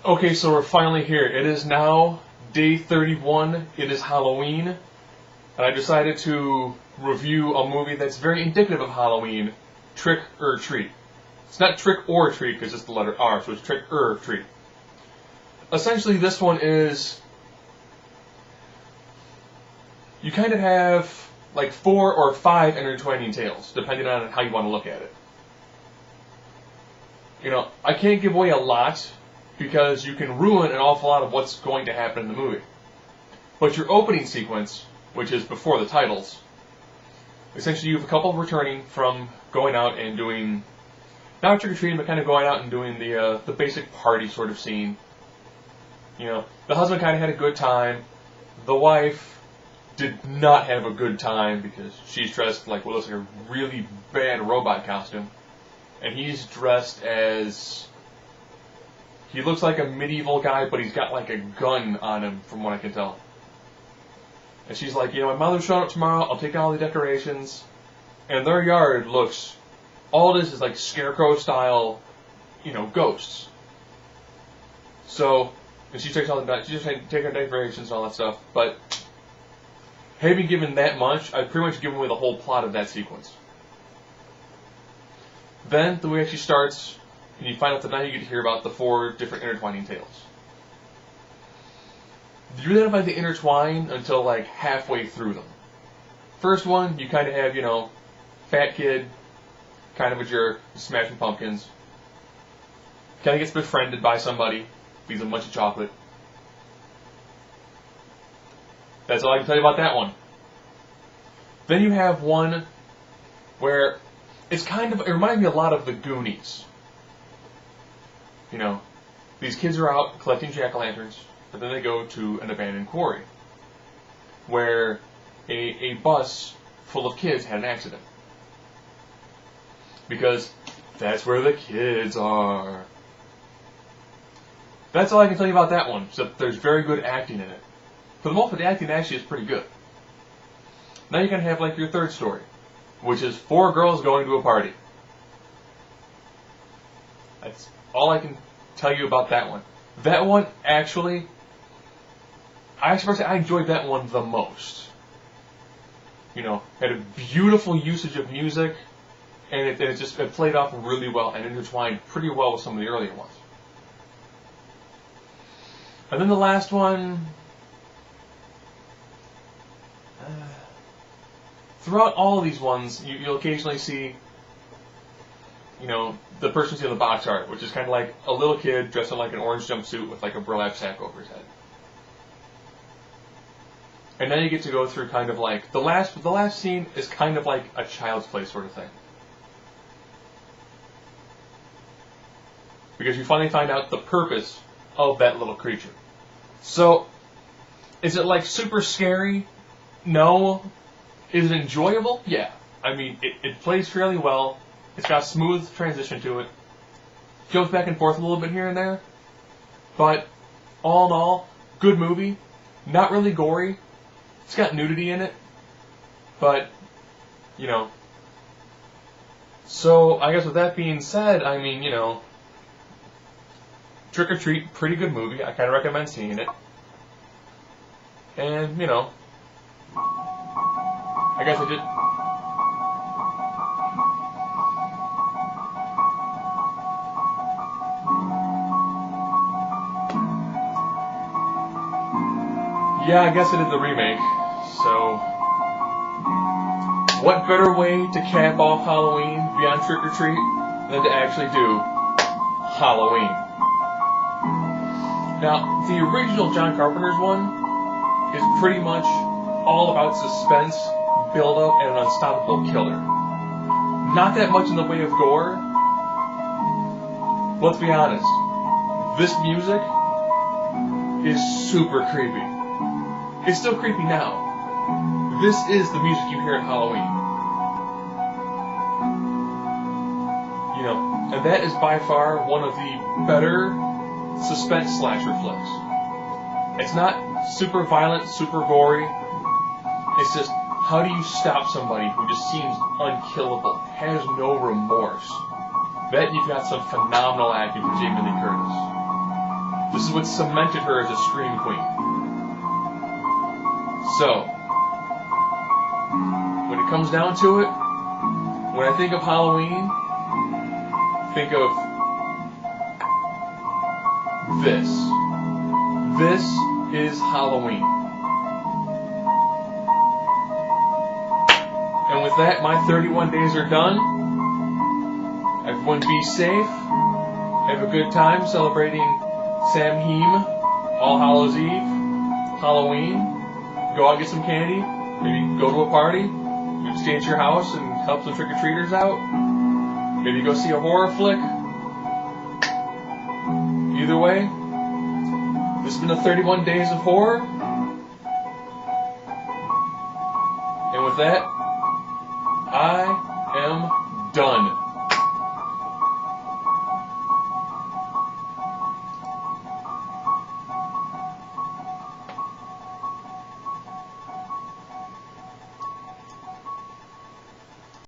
Okay, so we're finally here. It is now day 31. It is Halloween. And I decided to review a movie that's very indicative of Halloween, Trick or Treat. It's not Trick or Treat, because it's the letter R, so it's Trick or Treat. Essentially, this one is... You kind of have like 4 or 5 intertwining tales, depending on how you want to look at it. You know, I can't give away a lot, because you can ruin an awful lot of what's going to happen in the movie. But your opening sequence, which is before the titles, essentially you have a couple returning from going out and doing, not trick-or-treating, but kind of going out and doing the basic party sort of scene. You know, the husband kind of had a good time. The wife did not have a good time because she's dressed like what looks like a really bad robot costume. And he's dressed as... He looks like a medieval guy, but he's got like a gun on him, from what I can tell. And she's like, you know, my mother's showing up tomorrow, I'll take all the decorations. And their yard looks... All this is like scarecrow-style, you know, ghosts. So, and she takes all the... She just take her decorations and all that stuff, but... Having given that much, I've pretty much given away the whole plot of that sequence. Then, the movie actually starts... And you find out that now you get to hear about the 4 different intertwining tales. You don't find the intertwine until like halfway through them. First one, you kind of have, you know, fat kid, kind of a jerk, smashing pumpkins. Kind of gets befriended by somebody, leaves a bunch of chocolate. That's all I can tell you about that one. Then you have one where it's kind of, it reminds me a lot of the Goonies. You know, these kids are out collecting jack-o'-lanterns, but then they go to an abandoned quarry where a bus full of kids had an accident. Because that's where the kids are. That's all I can tell you about that one, except there's very good acting in it. For the most part, the acting actually is pretty good. Now you're going to have like your third story, which is 4 girls going to a party. That's all I can tell you about that one. That one, actually, I enjoyed that one the most. You know, had a beautiful usage of music, and it played off really well and intertwined pretty well with some of the earlier ones. And then the last one, throughout all of these ones, you'll occasionally see, you know, the person see on the box art, which is kind of like a little kid dressed in like an orange jumpsuit with like a burlap sack over his head. And then you get to go through kind of like, the last scene is kind of like a Child's Play sort of thing. Because you finally find out the purpose of that little creature. So, is it like super scary? No. Is it enjoyable? Yeah. I mean, it plays fairly well. It's got a smooth transition to it. Goes back and forth a little bit here and there. But, all in all, good movie. Not really gory. It's got nudity in it. But, you know. So, I guess with that being said, I mean, you know, Trick or Treat, pretty good movie. I kind of recommend seeing it. And, you know, I guess I did... Yeah, I guess I did the remake, so... What better way to cap off Halloween beyond Trick or Treat than to actually do Halloween? Now, the original John Carpenter's one is pretty much all about suspense, build-up, and an unstoppable killer. Not that much in the way of gore. Let's be honest. This music is super creepy. It's still creepy now. This is the music you hear at Halloween. You know, and that is by far one of the better suspense slasher flicks. It's not super violent, super gory. It's just, how do you stop somebody who just seems unkillable, has no remorse? That you've got some phenomenal acting from Jamie Lee Curtis. This is what cemented her as a Scream Queen. So, when it comes down to it, when I think of Halloween, think of this. This is Halloween. And with that, my 31 days are done. Everyone be safe. Have a good time celebrating Samhain, All Hallows Eve, Halloween. Go out and get some candy. Maybe go to a party. Maybe stay at your house and help some trick-or-treaters out. Maybe go see a horror flick. Either way, this has been the 31 Days of Horror. And with that, I am done.